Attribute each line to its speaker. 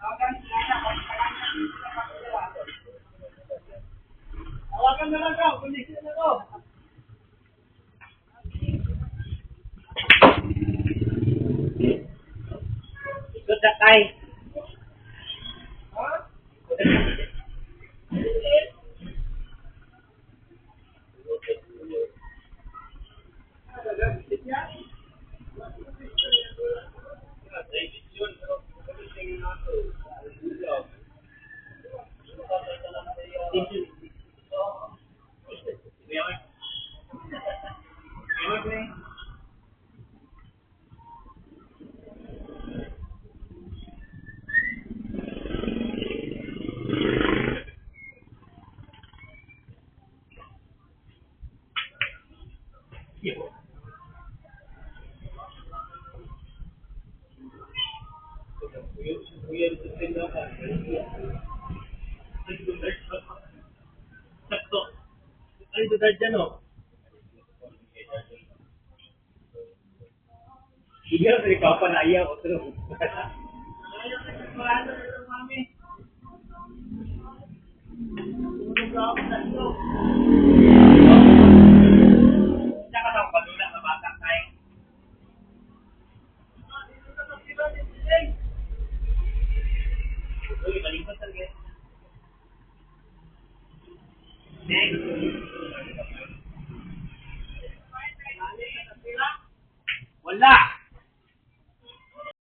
Speaker 1: Hawakan na lang ka, kulisin na to. Ikot na tayo. Ay, ito dahil dyan, o. Hindi ako sa ikaw pa na ayaw. Ayaw, mami.